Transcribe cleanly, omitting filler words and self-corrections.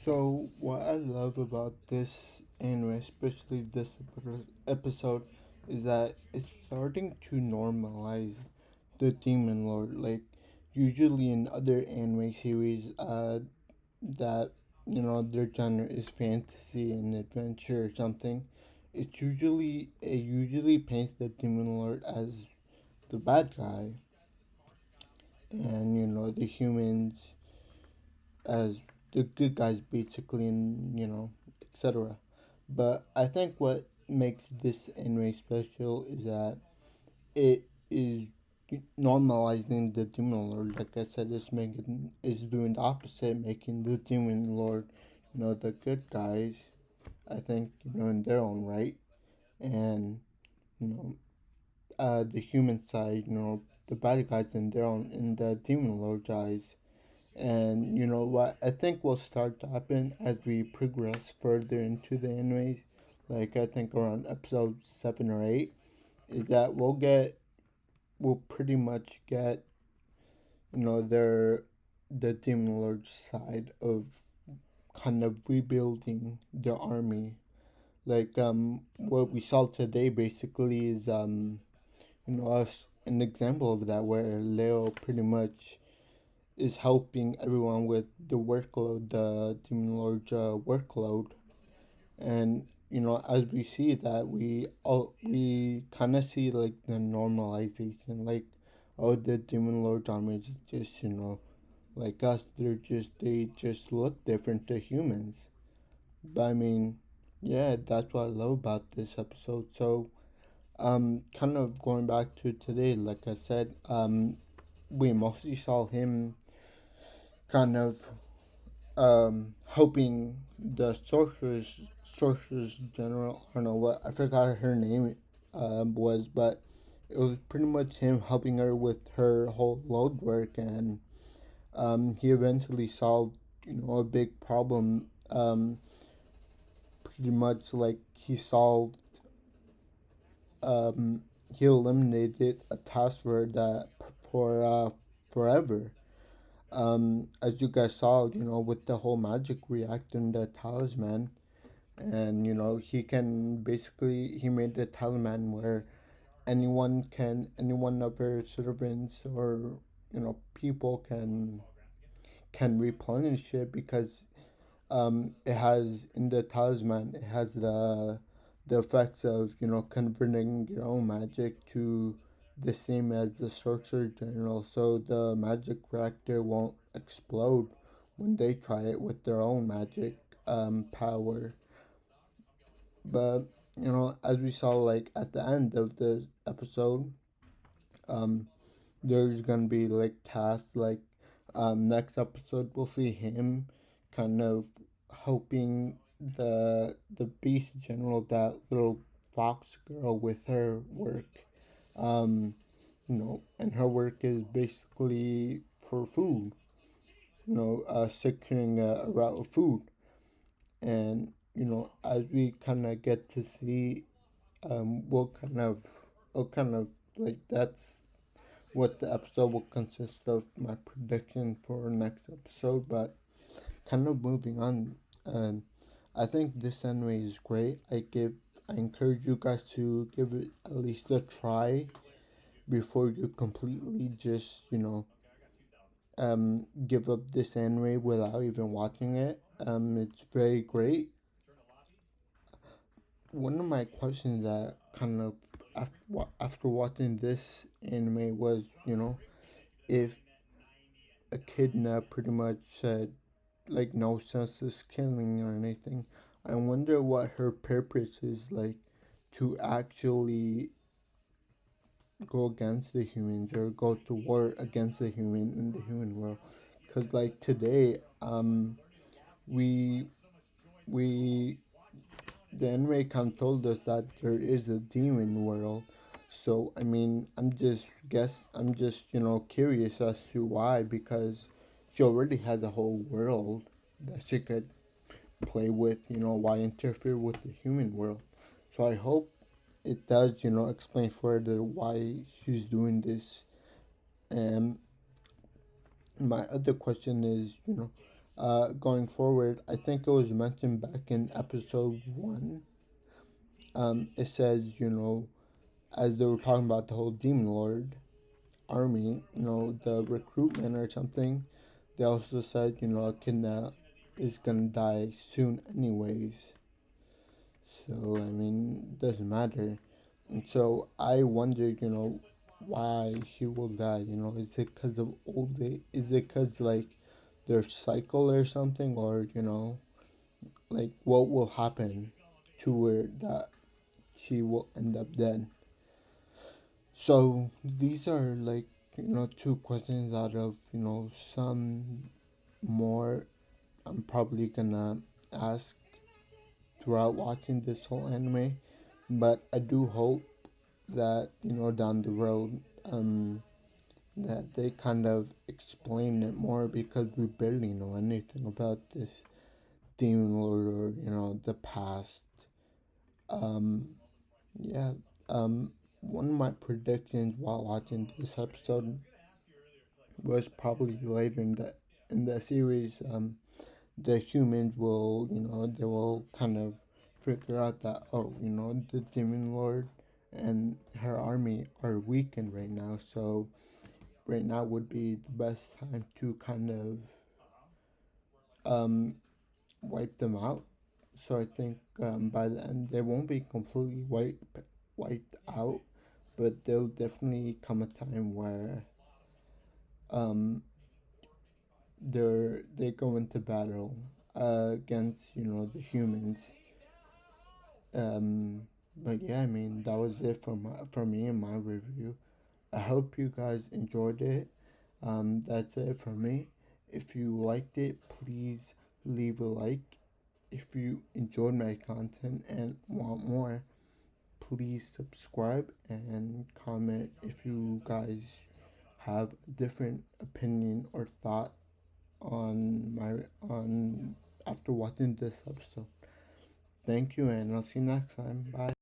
So, what I love about this anime, especially this episode, is that it's starting to normalize the Demon Lord. Like, usually in other anime series, that their genre is fantasy and adventure or something, it usually paints the Demon Lord as the bad guy, and the humans as the good guys basically, and etc. But I think what makes this anime special is that it is normalizing the demon lord. Like I said, it's doing the opposite, making the demon lord, the good guys. I think in their own right, and you know the human side, the bad guys in the demon lord's eyes. And you know what? I think will start to happen as we progress further into the animes. Like I think around episode 7 or 8, is that we'll pretty much get the Demon Lord side of kind of rebuilding the army. Like what we saw today basically is us an example of that, where Leo pretty much is helping everyone with the workload, the Demon Lord's workload. And as we see that, we kind of see like the normalization, like, oh, the Demon Lord's army is just like us. They just look different to humans. But I mean, yeah, that's what I love about this episode. So kind of going back to today, like I said, we mostly saw him kind of helping the sorceress general. I don't know what, I forgot her name was, but it was pretty much him helping her with her whole load work. And he eventually solved a big problem. Pretty much like um, he eliminated a task for that for forever. As you guys saw, with the whole magic reactor and the talisman. And he made a talisman where any one of her servants or people can replenish it, because it has in the talisman, it has the effects of converting your own magic to the same as the sorcerer general, so the magic reactor won't explode when they try it with their own magic power. But as we saw, like at the end of the episode, um, there's gonna be like tasks. Like next episode, we'll see him kind of helping the beast general, that little fox girl, with her work. Um, and her work is basically for food. Securing a route of food. And as we kind of get to see, we'll kind of like that's what the episode will consist of, my prediction for next episode. But kind of moving on, I think this anime is great. I encourage you guys to give it at least a try before you completely just give up this anime without even watching it. It's very great. One of my questions that kind of after watching this anime was, if a kidnap pretty much said like no senseless killing or anything, I wonder what her purpose is, like, to actually go against the humans or go to war against the human in the human world. Because like today, we we the anime kind of told us that there is a demon world. So I mean, I'm just curious as to why, because she already had the whole world that she could play with. Why interfere with the human world? So I hope it does explain further why she's doing this. And my other question is, going forward, I think it was mentioned back in episode 1. It says, as they were talking about the whole Demon Lord army, the recruitment or something, they also said, Echidna is gonna die soon anyways. So, I mean, it doesn't matter. And so I wonder, why he will die. Is it because of old age? Is it because, like, their cycle or something? Or, like, what will happen to her that she will end up dead? So these are, like, two questions out of, some more I'm probably gonna ask throughout watching this whole anime. But I do hope that, down the road, that they kind of explain it more, because we barely know anything about this demon lord, or, the past. Um, yeah. One of my predictions while watching this episode was probably later in the series. The humans will, they will kind of figure out that, oh, the demon lord and her army are weakened right now, so right now would be the best time to kind of um, wipe them out. So I think, by the end they won't be completely wiped out, but there'll definitely come a time where um, they go into battle against, the humans. But yeah, I mean, that was it for me in my review. I hope you guys enjoyed it. That's it for me. If you liked it, please leave a like. If you enjoyed my content and want more, please subscribe and comment if you guys have a different opinion or thought on after watching this episode. Thank you, and I'll see you next time. Bye.